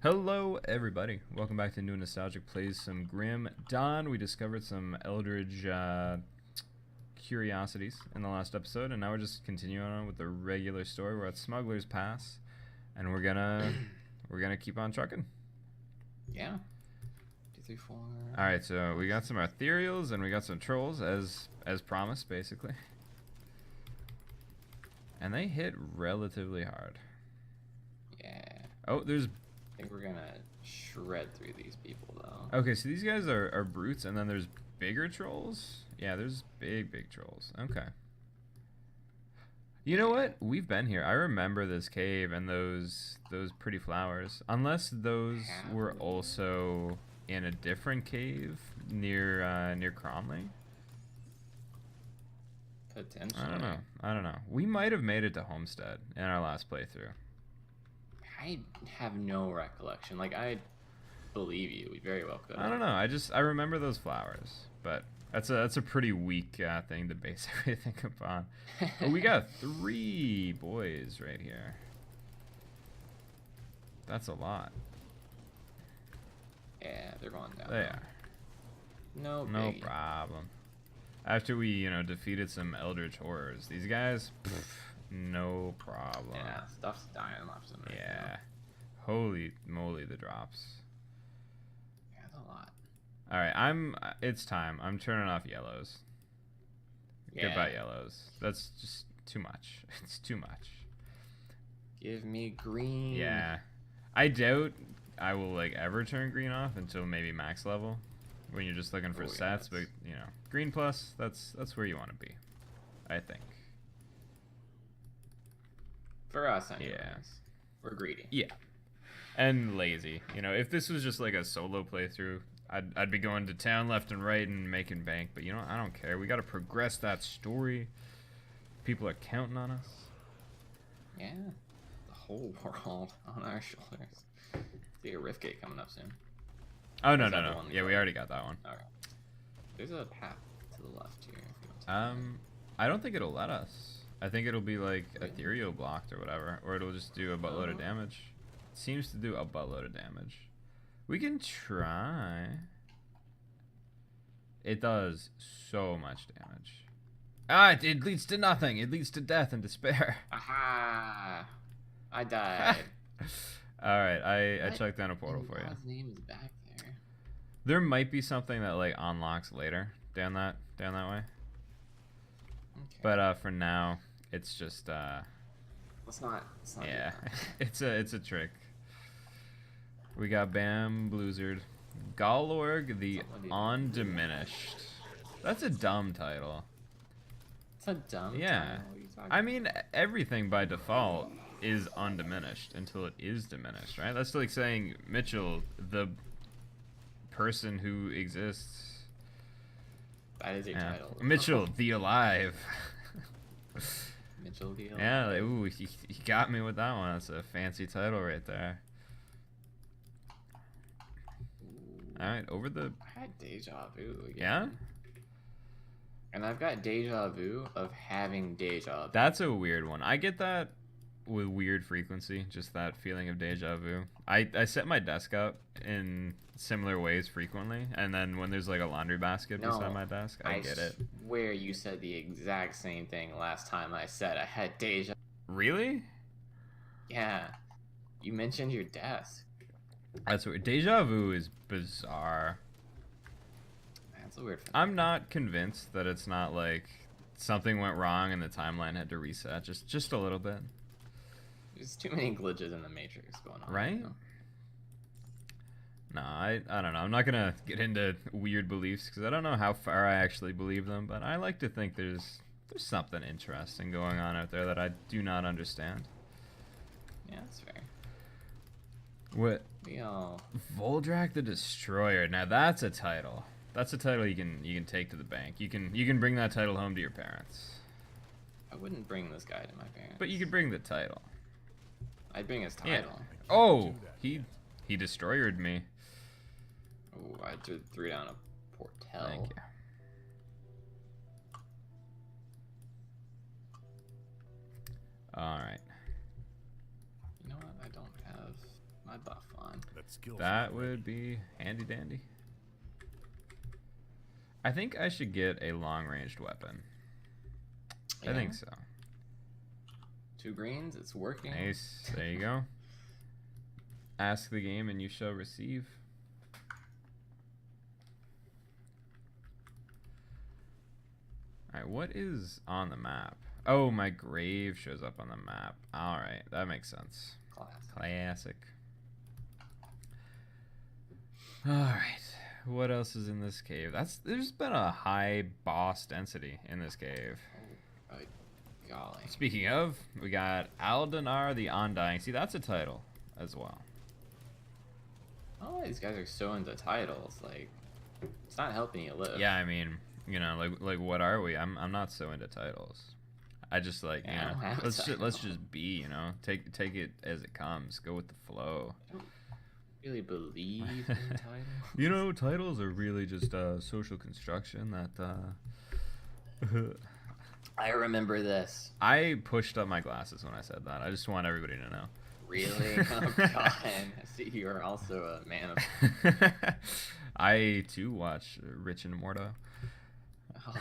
Hello everybody, welcome back to New Nostalgic Plays some Grim Dawn. We discovered some Eldritch curiosities in the last episode, and now we're just continuing on with the regular story. We're at Smuggler's Pass, and we're gonna keep on trucking. Yeah. 2, 3, 4. Alright, so we got some ethereals and we got some trolls as promised, basically. And they hit relatively hard. Yeah. Oh, there's... I think we're gonna shred through these people, though. Okay, so these guys are brutes, and then there's bigger trolls? Yeah, there's big trolls. Okay. You know what? We've been here. I remember this cave and those pretty flowers. Unless those were also in a different cave near Cromley. Potentially. I don't know. We might have made it to Homestead in our last playthrough. I have no recollection. Like, I believe you. We very well could. I don't know. I remember those flowers, but that's a pretty weak thing to base everything upon. But we got 3 boys right here. That's a lot. Yeah, they're going down. They are. No problem. After we, defeated some Eldritch horrors, these guys, no problem. Yeah, stuff's dying left and right. Yeah. Now. Holy moly, the drops. Yeah, that's a lot. All right, it's time. I'm turning off yellows. Yeah. Goodbye yellows. That's just too much. It's too much. Give me green. Yeah. I doubt I will ever turn green off until maybe max level, when you're just looking for stats. But green plus, that's where you want to be, I think. For us, anyways. Yeah. We're greedy. Yeah. And lazy. If this was just like a solo playthrough, I'd be going to town left and right and making bank. But I don't care. We got to progress that story. People are counting on us. Yeah. The whole world on our shoulders. See a rift gate coming up soon. Oh, no. Yeah, we already got that one. Okay. There's a path to the left here. If you want to I don't think it'll let us. I think it'll be like ethereal blocked or whatever, or it'll just do a buttload of damage. It seems to do a buttload of damage. We can try. It does so much damage. It leads to nothing. It leads to death and despair. Aha! I died. Alright, I chucked down a portal for you. His name is back there. There might be something that unlocks later down that way. Okay. But for now, it's just Let's not yeah. it's a trick. We got Bam Blizzard. Galorg the Undiminished. That's a dumb title. It's a dumb Yeah. title. What are you talking I mean, everything by default is undiminished until it is diminished, right? That's like saying Mitchell, the person who exists. That is a title. Mitchell, the alive. Mitchell the alive. Yeah, ooh, he got me with that one. That's a fancy title right there. Alright, over the... I had deja vu again. Yeah? And I've got deja vu of having deja vu. That's a weird one. I get that with weird frequency, just that feeling of deja vu. I set my desk up in similar ways frequently, and then when there's a laundry basket beside my desk, I get it. I swear you said the exact same thing last time I said I had deja. Really? Yeah. You mentioned your desk. That's weird. Deja vu is bizarre. That's a weird phenomenon. I'm not convinced that it's not something went wrong and the timeline had to reset just a little bit. There's too many glitches in the Matrix going on. Right? No, I don't know. I'm not going to get into weird beliefs because I don't know how far I actually believe them, but I like to think there's something interesting going on out there that I do not understand. Yeah, that's fair. What? Yo. Voldrak the Destroyer. Now that's a title. That's a title you can take to the bank. You can bring that title home to your parents. I wouldn't bring this guy to my parents. But you could bring the title. I'd bring his title. Yeah. Oh, he destroyered me. Oh, I threw down a portal. Thank you. All right. You know what? I don't have my buff on. That would be handy dandy. I think I should get a long-ranged weapon. Yeah. I think so. 2 greens, it's working. Nice. There you go. Ask the game and you shall receive. Alright, what is on the map? Oh, my grave shows up on the map. Alright, that makes sense. Classic. Alright, what else is in this cave? There's been a high boss density in this cave. Oh, golly. Speaking of, we got Aldanar the Undying. See, that's a title as well. Oh, these guys are so into titles. Like, it's not helping you live. Yeah, I mean, you know, like what are we? I'm not so into titles. I just like, Yeah, you know, let's just be, you know, take it as it comes. Go with the flow. I don't really believe in titles. You know, titles are really just social construction that I remember this. I pushed up my glasses when I said that. I just want everybody to know. Really? Oh god. I see you are also a man of... I too watch Rich and Morto. Oh,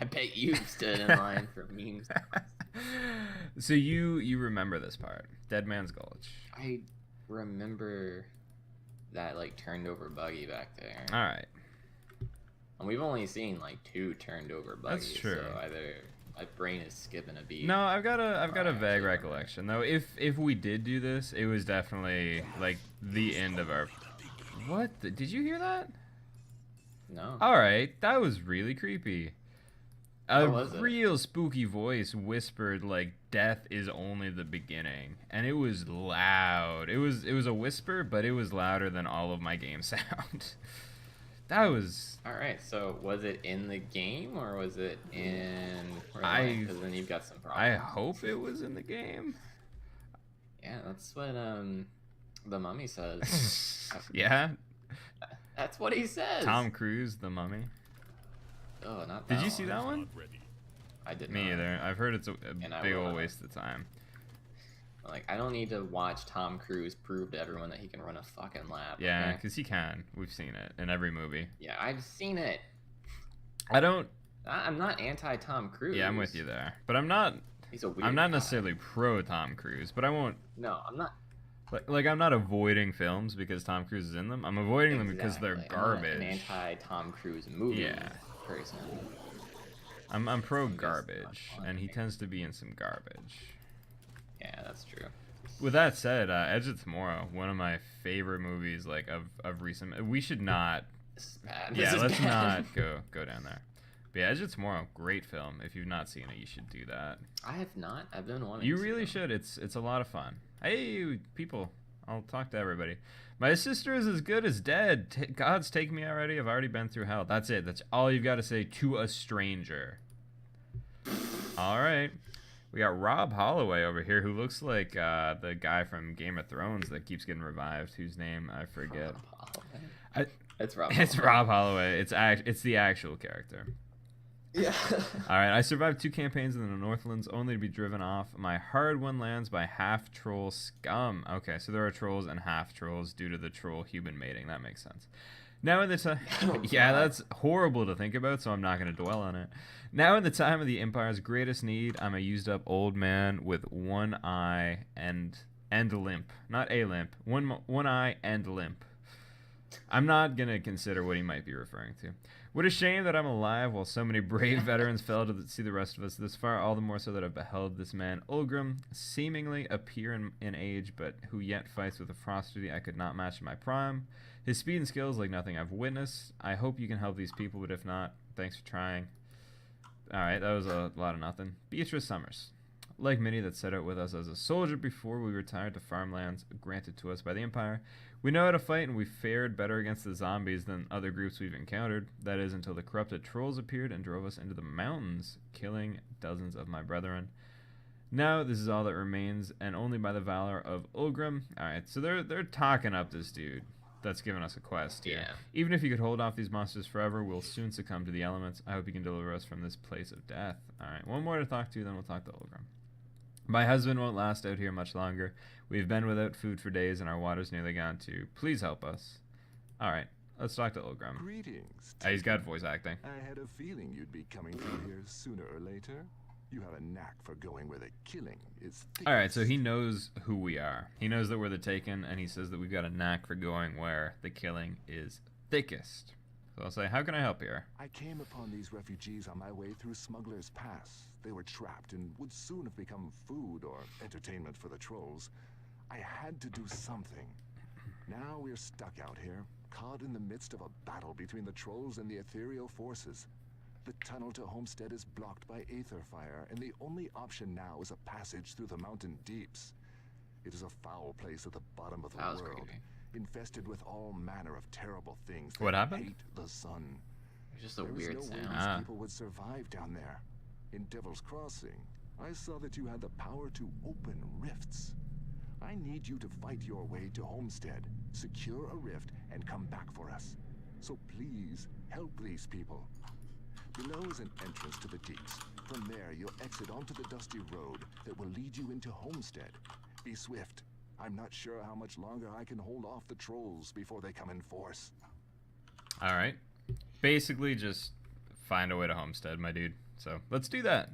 I bet you stood in line for memes. So you remember this part, Dead Man's Gulch. I remember that like turned over buggy back there. All right. And we've only seen like 2 turned over buggies. That's true. So either my brain is skipping a beat. No, I've got a vague recollection though. If we did do this, it was definitely like the end of our. What? Did you hear that? No. All right, that was really creepy. A What was it? real spooky voice whispered like death is only the beginning, and it was loud. It was a whisper, but it was louder than all of my game sound. That was. All right. So was it in the game or was it in? Because then you've got some problems. I hope it was in the game. Yeah, that's what the mummy says. Yeah. That's what he says. Tom Cruise, the Mummy. Oh, not that. Did you see that one? I did Me not. either. I've heard it's a big will old not. waste of time. Like, I don't need to watch Tom Cruise prove to everyone that he can run a fucking lap. Yeah, okay? because he can. We've seen it in every movie. Yeah, I've seen it. I don't. I'm not anti Tom Cruise. Yeah, I'm with you there. But I'm not. He's a weird I'm not guy. necessarily pro Tom Cruise, but I won't. No, I'm not. Like I'm not avoiding films because Tom Cruise is in them. I'm avoiding them because they're Exactly. garbage. I'm not an anti Tom Cruise movie Yeah. person. I'm pro It's just garbage, not fun and to he me. tends to be in some garbage. Yeah, that's true. With that said, Edge of Tomorrow, one of my favorite movies, like of recent. We should not. This is bad. Yeah, This is let's bad. not go down there. But yeah, Edge of Tomorrow, great film. If you've not seen it, you should do that. I have not. I've been wanting. You to. really should. It's a lot of fun. Hey, people, I'll talk to everybody. My sister is as good as dead. God's take me already. I've already been through hell. That's it. That's all you've got to say to a stranger. All right. We got Rob Holloway over here, who looks like the guy from Game of Thrones that keeps getting revived, whose name I forget. It's Rob. It's Rob Holloway. It's the actual character. Yeah. All right, I survived 2 campaigns in the Northlands, only to be driven off my hard-won lands by half-troll scum. Okay, so there are trolls and half-trolls due to the troll-human mating. That makes sense. Now in the time... yeah, that's horrible to think about, so I'm not going to dwell on it. Now in the time of the Empire's greatest need, I'm a used-up old man with one eye and limp. Not a limp. One eye and limp. I'm not going to consider what he might be referring to. What a shame that I'm alive while so many brave veterans fell to see the rest of us this far, all the more so that I've beheld this man, Ulgrim, seemingly appear in age, but who yet fights with a ferocity I could not match in my prime. His speed and skills like nothing I've witnessed. I hope you can help these people, but if not, thanks for trying. Alright, that was a lot of nothing. Beatrice Summers. Like many that set out with us as a soldier before we retired to farmlands granted to us by the Empire, we know how to fight and we fared better against the zombies than other groups we've encountered. That is until the corrupted trolls appeared and drove us into the mountains, killing dozens of my brethren. Now this is all that remains, and only by the valor of Ulgrim. Alright, so they're talking up this dude that's given us a quest here. Yeah. Even if you could hold off these monsters forever, we'll soon succumb to the elements. I hope you can deliver us from this place of death. Alright, one more to talk to, then we'll talk to Ulgrim. My husband won't last out here much longer. We've been without food for days and our water's nearly gone too. Please help us. Alright, let's talk to Ulgrim. Greetings. He's got voice acting. I had a feeling you'd be coming through here sooner or later. You have a knack for going where the killing is thickest. Alright, so he knows who we are. He knows that we're the Taken, and he says that we've got a knack for going where the killing is thickest. So I'll say, how can I help here? I came upon these refugees on my way through Smuggler's Pass. They were trapped and would soon have become food or entertainment for the trolls. I had to do something. Now we're stuck out here, caught in the midst of a battle between the trolls and the ethereal forces. The tunnel to Homestead is blocked by aether fire, and the only option now is a passage through the mountain deeps. It is a foul place at the bottom of the world, creepy. infested with all manner of terrible things that What happened? hate the sun. It's just a There was weird no way sound. these people would survive down there. In Devil's Crossing, I saw that you had the power to open rifts. I need you to fight your way to Homestead, secure a rift, and come back for us. So please, help these people. Below is an entrance to the deeps. From there, you'll exit onto the dusty road that will lead you into Homestead. Be swift. I'm not sure how much longer I can hold off the trolls before they come in force. Alright. Basically, just find a way to Homestead, my dude. So, let's do that.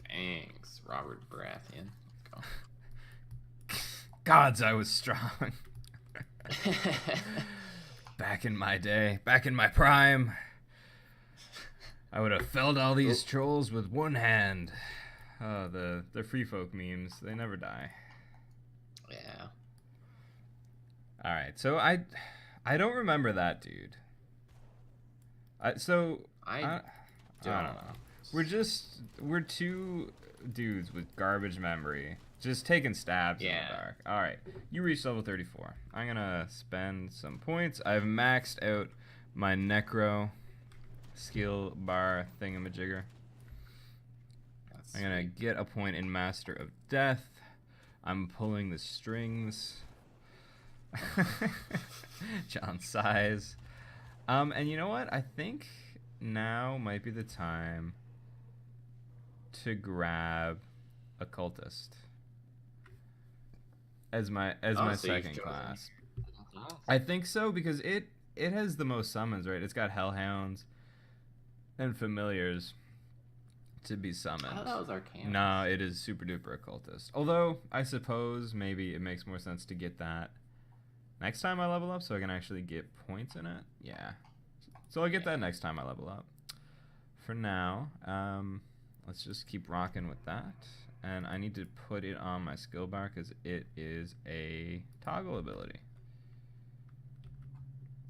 Thanks, Robert Baratheon. Let's go. Gods, I was strong. Back in my day, back in my prime, I would have felled all these trolls with one hand. Oh, the free folk memes, they never die. Yeah. Alright, so I don't remember that dude. I don't know. We're two dudes with garbage memory, just taking stabs in the dark. All right, you reached level 34. I'm gonna spend some points. I've maxed out my necro skill bar thingamajigger. I'm gonna get a point in Master of Death. I'm pulling the strings. John sighs. And you know what? I think now might be the time to grab Occultist as my second class. I think so because it has the most summons, right? It's got Hellhounds and Familiars to be summoned. I thought that was Arcana. No, it is super duper Occultist. Although I suppose maybe it makes more sense to get that next time I level up, so I can actually get points in it. Yeah. So I'll get that next time I level up. For now, let's just keep rocking with that. And I need to put it on my skill bar because it is a toggle ability.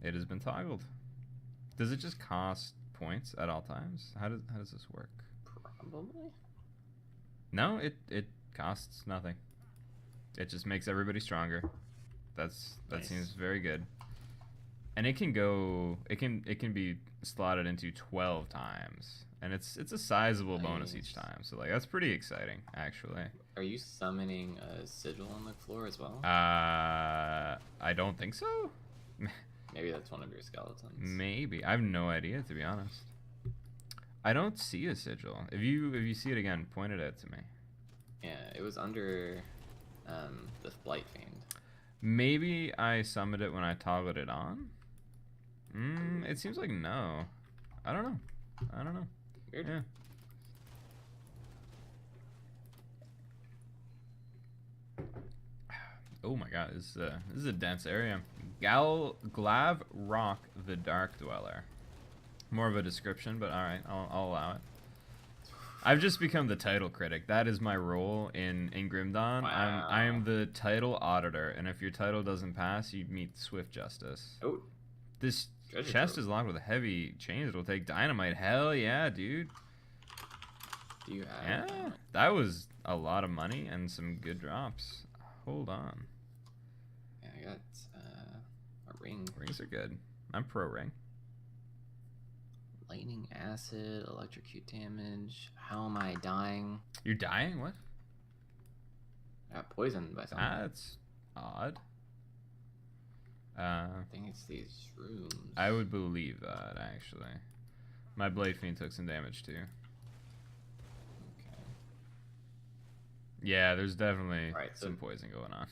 It has been toggled. Does it just cost points at all times? How does this work? Probably. No, it costs nothing. It just makes everybody stronger. That Nice. seems very good. And it can go. It can be slotted into 12 times, and it's a sizable bonus each time. So like that's pretty exciting, actually. Are you summoning a sigil on the floor as well? I don't think so. Maybe that's one of your skeletons. Maybe I have no idea, to be honest. I don't see a sigil. If you see it again, point it out to me. Yeah, it was under the Blight Fiend. Maybe I summoned it when I toggled it on. It seems like no. I don't know. Weird. Yeah. Oh my god, this is a dense area. Glav Rock the Dark Dweller. More of a description, but alright, I'll allow it. I've just become the title critic. That is my role in Grimdawn. Wow. I am the title auditor, and if your title doesn't pass, you meet swift justice. Oh, This Treasure chest trove. is locked with heavy chains. It'll take dynamite. Hell yeah, dude. do you have? Yeah, that was a lot of money and some good drops. Hold on. Yeah, I got a ring. Rings are good. I'm pro ring. Lightning acid, electrocute damage. How am I dying? You're dying? What? I got poisoned by something. That's odd. I think it's these shrooms. I would believe that, actually. My Blade Fiend took some damage, too. Okay. Yeah, there's definitely Alright, so some poison going on.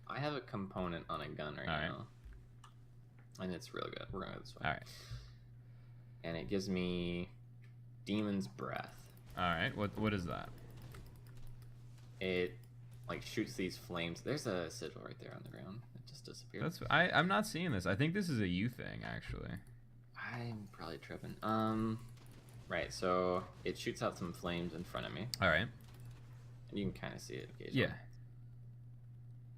I have a component on a gun right Alright. now. And it's real good. We're gonna go this way. Alright. And it gives me Demon's Breath. Alright, what is that? It like shoots these flames. There's a sigil right there on the ground. It just disappeared. I'm not seeing this. I think this is a you thing, actually. I'm probably tripping. Right, so it shoots out some flames in front of me. Alright. And you can kind of see it occasionally.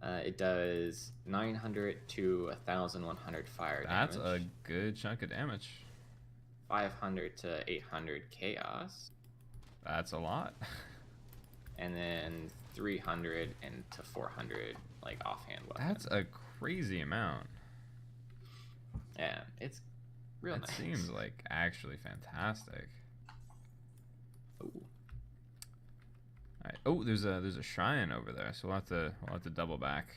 Yeah. It does 900 to 1,100 fire That's damage. a good chunk of damage. 500 to 800 chaos. That's a lot. And then 300 and to 400 like offhand weapon. That's a crazy amount. Yeah, it's real It nice. seems like actually fantastic. Ooh. Alright. Oh, there's a shrine over there, so we'll have to double back.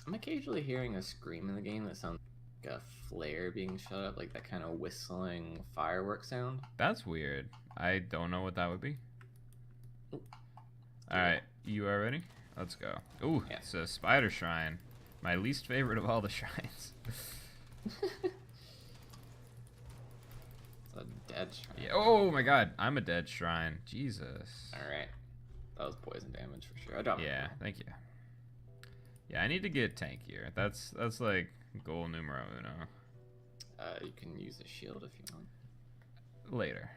I'm occasionally hearing a scream in the game that sounds like a flare being shut up, like that kind of whistling firework sound. That's weird. I don't know what that would be. Ooh. Alright, you are ready? Let's go. Ooh, Yeah. it's a spider shrine. My least favorite of all the shrines. It's a dead shrine. Yeah. Oh my god, I'm a dead shrine. Jesus. Alright. That was poison damage for sure. I dropped Yeah, it. thank you. Yeah, I need to get tankier. That's like goal numero uno. You can use a shield if you want. Later.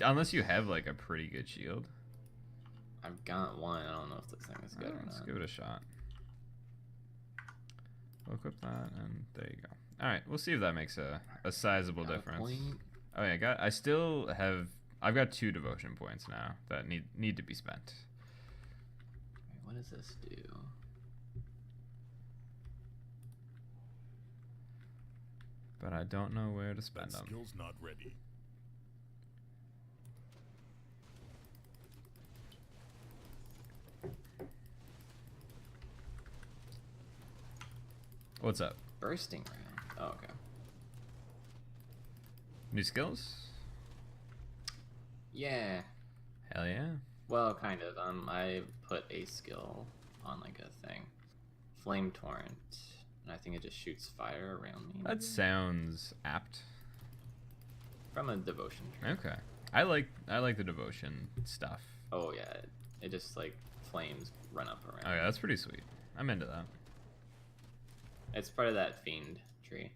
Unless you have like a pretty good shield. I've got one. I don't know if this thing is good or Let's not. give it a shot. We'll equip that, and there you go. All right, we'll see if that makes a sizable Got a difference. point. Oh yeah, I've got 2 devotion points now that need to be spent. Wait, what does this do? But I don't know where to spend That them. skill's not ready. What's up? Bursting round. Oh, okay. New skills? Yeah. Hell yeah. Well, kind of. I put a skill on like a thing. Flame Torrent. And I think it just shoots fire around me. That sounds apt. From a devotion tree. Okay. I like the devotion stuff. Oh yeah. It just like flames run up around. Oh yeah, that's pretty sweet. I'm into that. It's part of that fiend tree.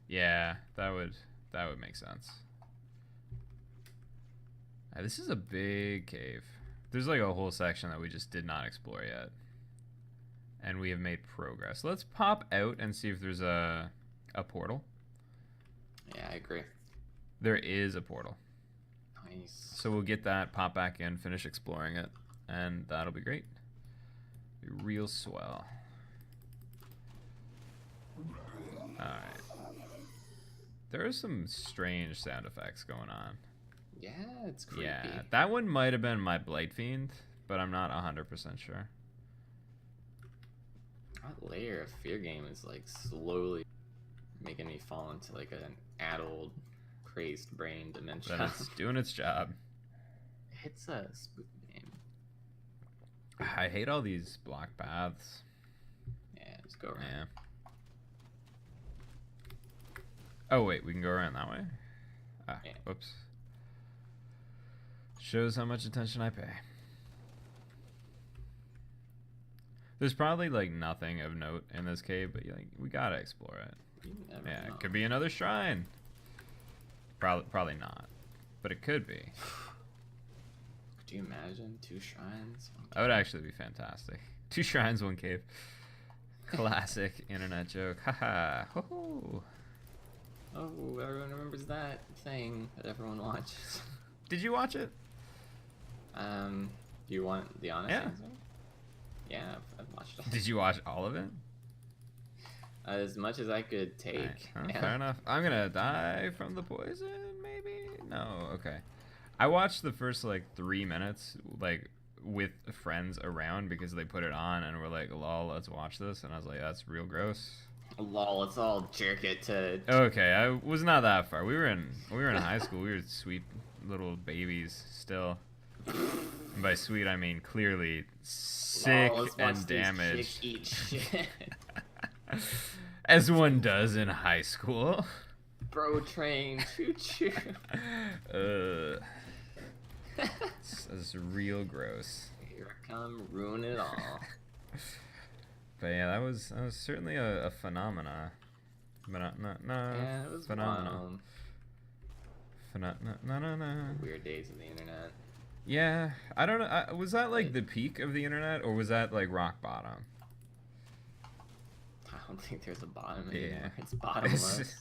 Yeah, that would make sense. This is a big cave. There's like a whole section that we just did not explore yet. And we have made progress. Let's pop out and see if there's a portal. Yeah, I agree. There is a portal. Nice. So we'll get that, pop back in, finish exploring it, and that'll be great. Be real swell. Alright. There are some strange sound effects going on. Yeah, it's creepy. Yeah, that one might have been my Blight Fiend, but I'm not 100% sure. That layer of fear game is like slowly making me fall into like an addled, crazed brain dementia. But it's doing its job. It's a spooky game. I hate all these block paths. Yeah, just go around. Yeah. Oh wait, we can go around that way? Ah, Yeah. whoops. Shows how much attention I pay. There's probably like nothing of note in this cave, but like we gotta explore it. You never Yeah, know. it could be another shrine. Probably not, but it could be. Could you imagine 2 shrines? That would actually be fantastic. 2 shrines, 1 cave. Classic internet joke. Haha. Ho ho. Oh, everyone remembers that thing that everyone watches. Did you watch it? Do you want the honest Yeah. answer? Yeah, I've watched it. Did you watch all of it? As much as I could take. Alright, huh, Yeah. fair enough. I'm gonna die from the poison, maybe? No, okay. I watched the first like 3 minutes, like with friends around because they put it on and were like, lol, let's watch this. And I was like, that's real gross. Lol, let's all jerk it to. Okay, I was not that far. We were in high school. We were sweet little babies still. And by sweet, I mean clearly sick Let's watch and these damaged. chicks eat shit. As one does in high school. Bro train, choo choo. It's real gross. Here I come, ruin it all. But yeah, that was certainly a phenomena. No, Yeah, it was phenomena. wild. Weird days of the internet. Yeah, I don't know. Was that like the peak of the internet, or was that like rock bottom? I don't think there's a bottom anymore. Yeah. It's bottomless.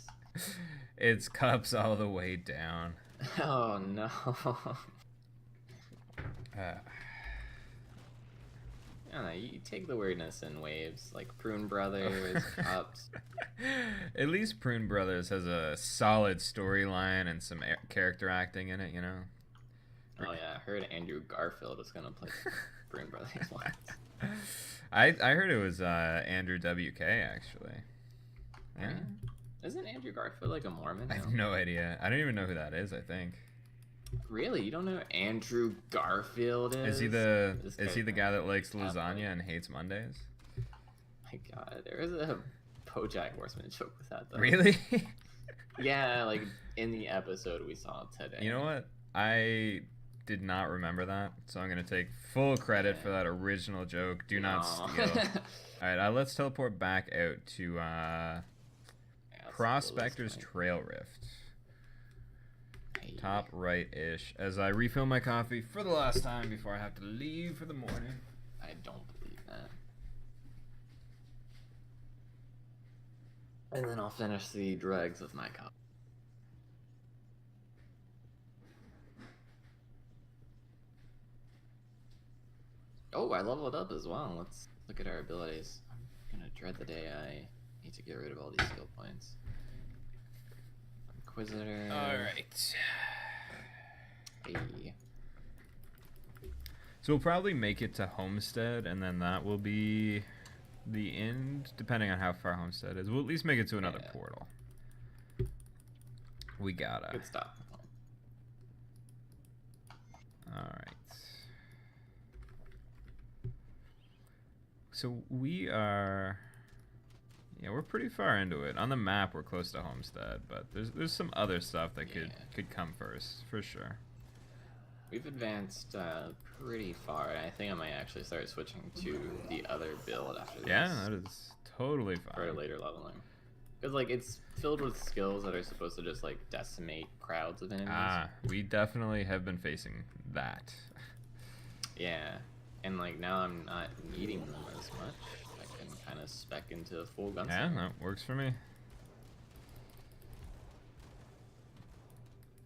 It's cups all the way down. Oh no. I don't know, you take the weirdness in waves, like Prune Brothers, Cups. At least Prune Brothers has a solid storyline and some character acting in it, you know? Oh yeah, I heard Andrew Garfield is gonna play Prune Brothers once. I heard it was Andrew WK, actually. Yeah. Isn't Andrew Garfield like a Mormon I now? have no idea. I don't even know who that is, I think. Really? You don't know who Andrew Garfield is? Is he the guy that likes lasagna and hates Mondays? My god, there is a BoJack Horseman joke with that though. Really? Yeah, like in the episode we saw today. You know what? I did not remember that, so I'm gonna take full credit for that original joke. Do not steal. Alright, let's teleport back out to Prospector's Trail Rift. Top right-ish, as I refill my coffee for the last time before I have to leave for the morning. I don't believe that. And then I'll finish the dregs of my cup. Oh, I leveled up as well. Let's look at our abilities. I'm gonna dread the day I need to get rid of all these skill points. Inquisitor. Alright. Hey. So we'll probably make it to Homestead, and then that will be the end, depending on how far Homestead is. We'll at least make it to another portal. We gotta. Good stuff. Alright. So we are... Yeah, we're pretty far into it. On the map, we're close to Homestead, but there's some other stuff that could come first, for sure. We've advanced pretty far, and I think I might actually start switching to the other build after this. Yeah, that is totally fine. For later leveling. Because, like, it's filled with skills that are supposed to just, like, decimate crowds of enemies. We definitely have been facing that. Yeah, and, like, now I'm not needing them as much. I can kind of spec into full gunslinger. Yeah, that works for me.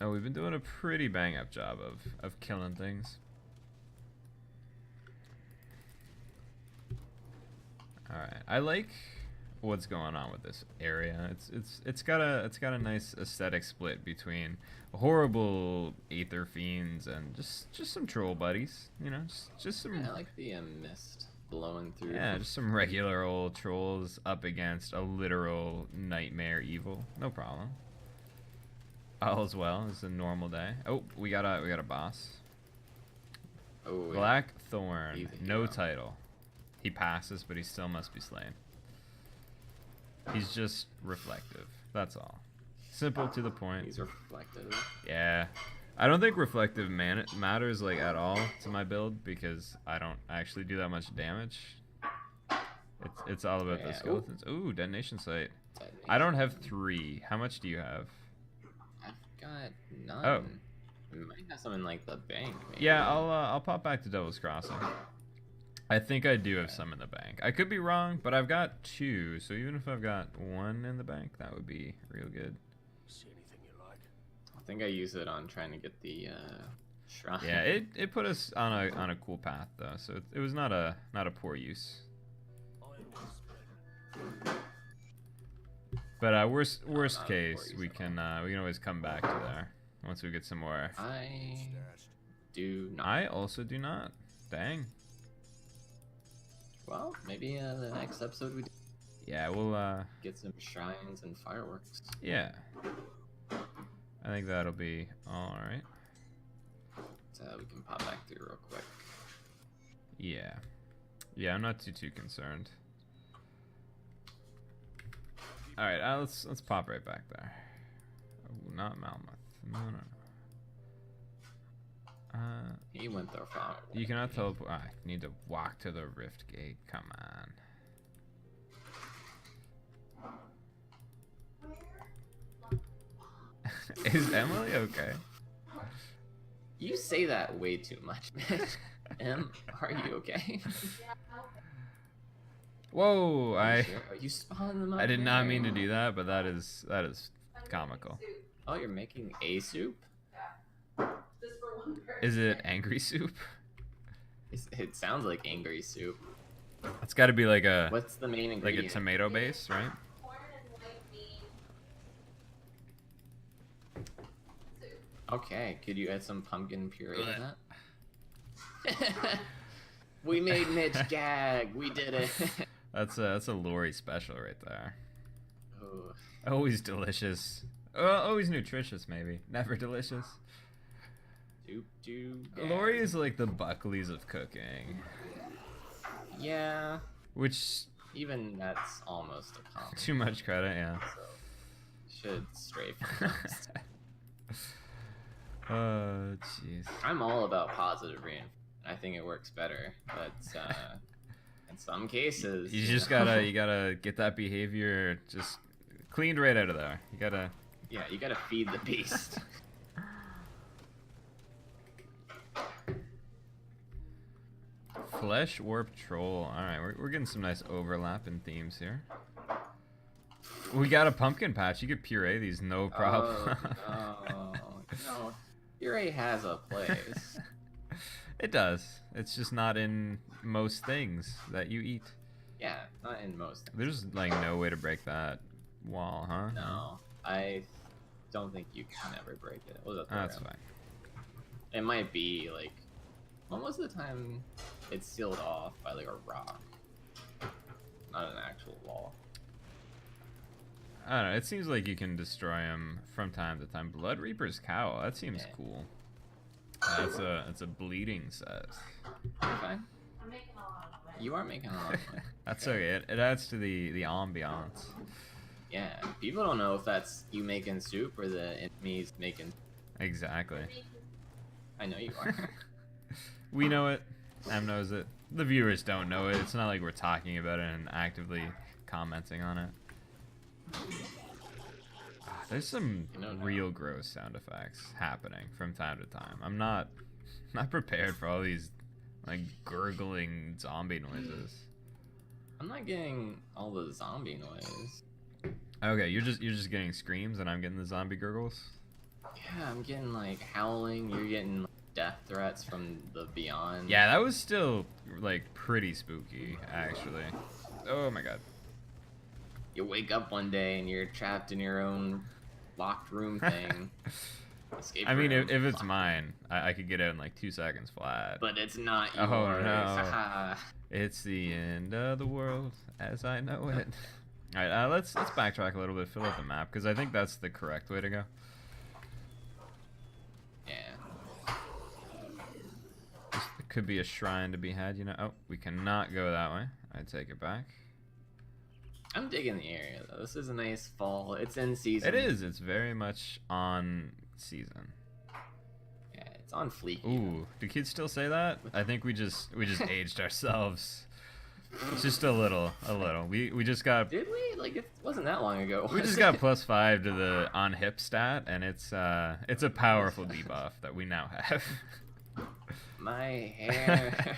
Oh, we've been doing a pretty bang-up job of killing things. Alright, I like what's going on with this area. It's got a nice aesthetic split between horrible aether fiends and just some troll buddies, you know, just some. Yeah, I like the mist blowing through. Yeah, just some regular old trolls up against a literal nightmare evil. No problem. All's well. It's a normal day. Oh, we got a boss. Oh, yeah. Blackthorn, no hero. title. He passes, but he still must be slain. He's just reflective. That's all. Simple to the point. He's reflective. Yeah. I don't think reflective matters like at all to my build because I don't actually do that much damage. It's all about the skeletons. Ooh, detonation site. I don't have 3. How much do you have? I've got none. Oh. We might have some in like the bank. Maybe. Yeah, I'll pop back to Devil's Crossing. I think I do have some in the bank. I could be wrong, but I've got 2, so even if I've got 1 in the bank, that would be real good. See anything you like? I think I use it on trying to get the shrine. Yeah, it put us on a cool path though, so it was not a poor use. But worst case, we can always come back to there once we get some more. I do not. I also do not. Dang. Well, maybe the next episode we Yeah, we'll get some shrines and fireworks. yeah. I think that'll be all right. We can pop back through real quick. Yeah. Yeah, I'm not too concerned. All right, let's pop right back there. Oh, not Malmouth. No. He went the wrong way. You cannot teleport. I need to walk to the rift gate. Come on. Is Emily okay? You say that way too much, man. Are you okay? Whoa! Are you spawning them up I did here? not mean to do that, but that is comical. Oh, you're making a soup? Is it angry soup? It sounds like angry soup. It's got to be like a What's the main ingredient? like a tomato base, right? Okay, could you add some pumpkin puree to that? We made Mitch gag. We did it. That's a Lori special right there. Ooh. Always delicious. Always nutritious, maybe. Never delicious. Lori is like the Buckleys of cooking. Yeah. Which Even that's almost a compliment. too much credit, yeah. So, should stray from those. Oh, jeez. I'm all about positive reinforcement. I think it works better, but in some cases, You just gotta get that behavior just cleaned right out of there. You gotta. Yeah, you gotta feed the beast. Flesh Warp Troll. Alright, we're getting some nice overlap in themes here. We got a pumpkin patch. You could puree these, no problem. No, puree has a place. It does. It's just not in most things that you eat. Yeah, not in most things. There's like no way to break that wall, huh? No, I don't think you can ever break it. What was that? That's fine. It might be like, when was the time it's sealed off by like a rock, not an actual wall? I don't know. It seems like you can destroy them from time to time. Blood Reaper's Cowl. That seems cool. That's a bleeding set. Okay. You are making a lot of money. That's okay. It adds to the ambiance. Yeah, people don't know if that's you making soup or the enemies making. Exactly. I know you are. We know it. Em knows it. The viewers don't know it. It's not like we're talking about it and actively commenting on it. There's some real gross sound effects happening from time to time. I'm not prepared for all these like gurgling zombie noises. I'm not getting all the zombie noise. Okay, you're just getting screams and I'm getting the zombie gurgles. Yeah, I'm getting like howling. You're getting death threats from the beyond. Yeah, that was still like pretty spooky actually. Oh my god. You wake up one day and you're trapped in your own locked room thing. Escape I mean, room. if it's mine, I could get out in like 2 seconds flat. But it's not yours. Oh no. It's the end of the world as I know it. Alright, let's backtrack a little bit, fill out the map, because I think that's the correct way to go. Yeah. There could be a shrine to be had, you know. Oh, we cannot go that way. I take it back. I'm digging the area though. This is a nice fall. It's in season. It is. It's very much on season. Yeah, it's on fleek. Ooh, do kids still say that? I think we just aged ourselves. Just a little. We just got. Did we? Like it wasn't that long ago. We just got +5 to the on hip stat, and it's a powerful debuff that we now have. My hair.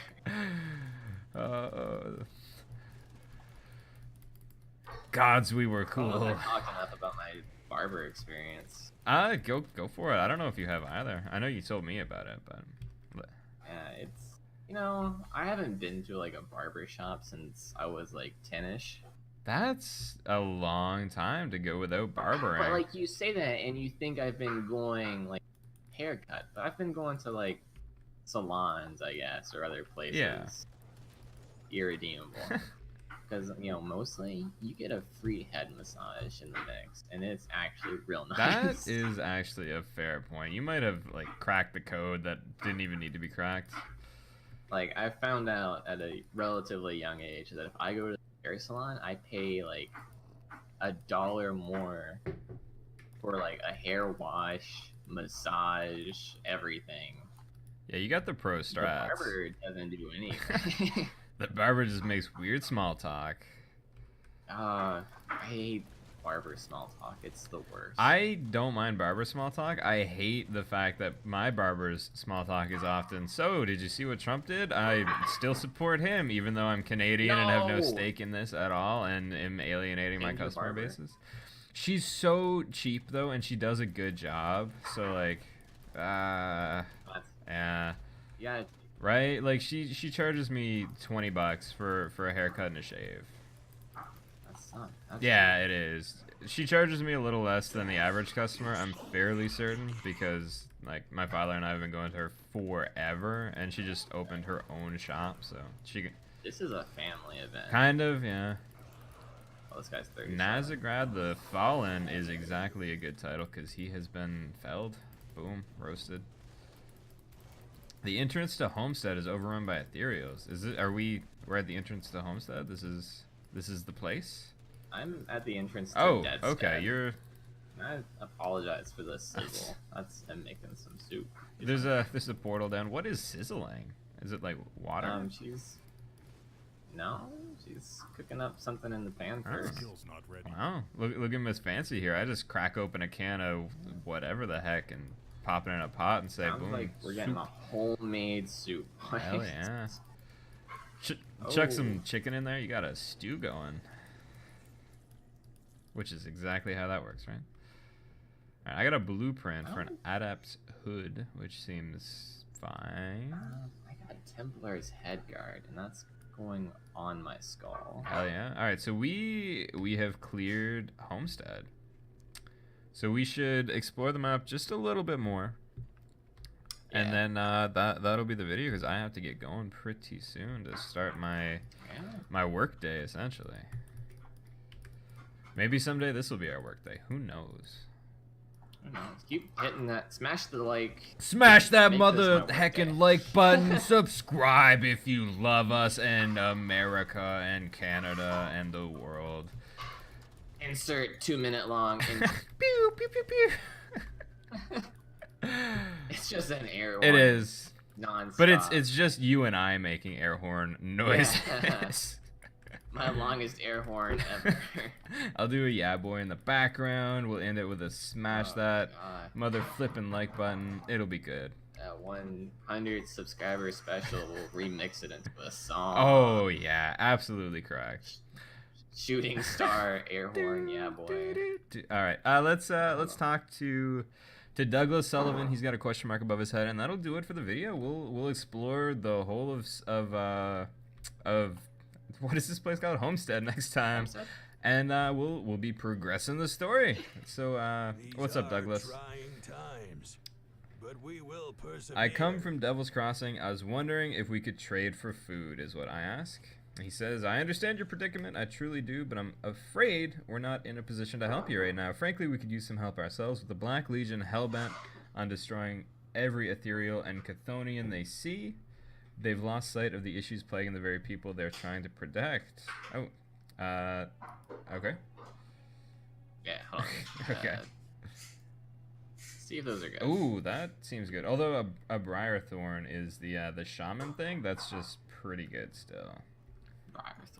Gods, we were cool. I don't know if I talked enough about my barber experience. Go for it. I don't know if you have either. I know you told me about it, but Yeah, it's I haven't been to like a barber shop since I was like 10ish. that's a long time to go without barbering. But like you say that and you think I've been going like haircut, but I've been going to like salons, I guess, or other places. Yeah. Irredeemable. because mostly you get a free head massage in the mix, and it's actually real That nice. is actually a fair point. You might have like cracked the code that didn't even need to be cracked. Like, I found out at a relatively young age that if I go to the hair salon, I pay like $1 more for like a hair wash, massage, everything. Yeah, you got the pro The strats. barber doesn't do anything. The barber just makes weird small talk. I hate barber small talk. It's the worst. I don't mind barber small talk. I hate the fact that my barber's small talk is often, so did you see what Trump did? I still support him, even though I'm Canadian and have no No. stake in this at all and am alienating my Change your customer barber. bases. She's so cheap, though, and she does a good job. So, like, That's- yeah. yeah, Right? Like, she charges me $20 for a haircut and a shave. that's not. That's Yeah, it is. She charges me a little less than the average customer, I'm fairly certain, because like my father and I have been going to her forever, and she just opened her own shop, so she can This is a family event. kind of, yeah. Oh, this guy's 30. Nazagrad the Fallen is exactly a good title because he has been felled. Boom, roasted. The entrance to Homestead is overrun by ethereals. Is it? We're at the entrance to Homestead. This is the place. I'm at the entrance to Oh, Deadstead. okay. You're I apologize for this sizzle. I'm making some soup. there's a portal down. What is sizzling? Is it like water? She's cooking up something in the pan Oh. first. Skill's not ready. Wow, look at Miss Fancy here. I just crack open a can of whatever the heck and pop it in a pot and say, Sounds boom. like we're getting soup. a homemade soup. Hell yeah. Chuck Oh. some chicken in there. You got a stew going. Which is exactly how that works, right? Alright, I got a blueprint for an adept hood, which seems fine. I got Templar's head guard, and that's going on my skull. Hell yeah. Alright, so we have cleared Homestead. So we should explore the map just a little bit more. And Yeah. then that'll be the video because I have to get going pretty soon to start my work day, essentially. Maybe someday this will be our work day. Who knows? Who knows? Keep hitting that. Smash the like. Smash that Make this my mother work heckin' day. like button. Subscribe if you love us and America and Canada and the world. Insert 2-minute long. Pew, pew, pew, pew. It's just an air horn. It is. Non-stop. But it's just you and I making air horn noises. Yeah. My longest air horn ever. I'll do a yeah boy in the background. We'll end it with a smash that God. mother flipping like button. It'll be good. That 100 subscriber special will remix it into a song. Oh yeah, absolutely correct. Shooting star air horn, yeah boy. All right, let's talk to Douglas Sullivan. He's got a question mark above his head, and that'll do it for the video. We'll explore the whole of what is this place called? Homestead next time. Homestead? And we'll be progressing the story. So what's up, These are Douglas? Trying times, but we will persevere. I come from Devil's Crossing. I was wondering if we could trade for food, is what I ask. He says, I understand your predicament, I truly do, but I'm afraid we're not in a position to help you right now. Frankly, we could use some help ourselves with the Black Legion hellbent on destroying every ethereal and Chthonian they see. They've lost sight of the issues plaguing the very people they're trying to protect. Oh, okay. Yeah, hold on. Okay. See if those are good. Ooh, that seems good. Although a Briar Thorn is the shaman thing, that's just pretty good still.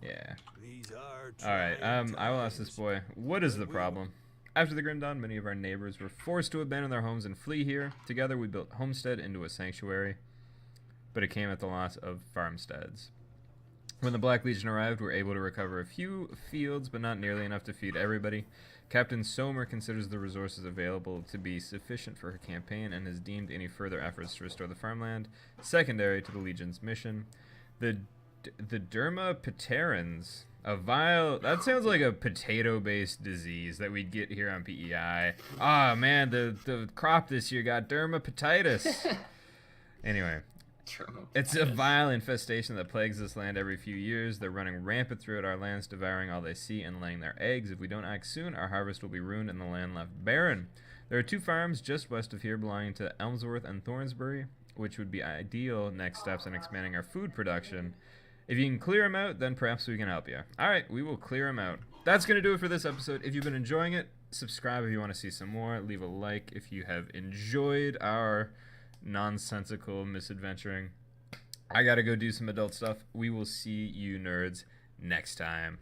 Yeah. These are All right. trying I will ask this times, boy, what is the but we problem? After the Grim Dawn, many of our neighbors were forced to abandon their homes and flee here. Together, we built Homestead into a sanctuary, but it came at the loss of farmsteads. When the Black Legion arrived, we were able to recover a few fields, but not nearly enough to feed everybody. Captain Somer considers the resources available to be sufficient for her campaign and has deemed any further efforts to restore the farmland secondary to the Legion's mission. The dermapterans, a vile... That sounds like a potato-based disease that we'd get here on PEI. Ah, man, the crop this year got dermatitis. Anyway, It's a vile infestation that plagues this land every few years. They're running rampant throughout our lands, devouring all they see and laying their eggs. If we don't act soon, our harvest will be ruined and the land left barren. There are 2 farms just west of here belonging to Elmsworth and Thornsbury, which would be ideal next steps in expanding our food production. If you can clear them out, then perhaps we can help you. All right, we will clear them out. That's going to do it for this episode. If you've been enjoying it, subscribe if you want to see some more. Leave a like if you have enjoyed our nonsensical misadventuring. I got to go do some adult stuff. We will see you nerds next time.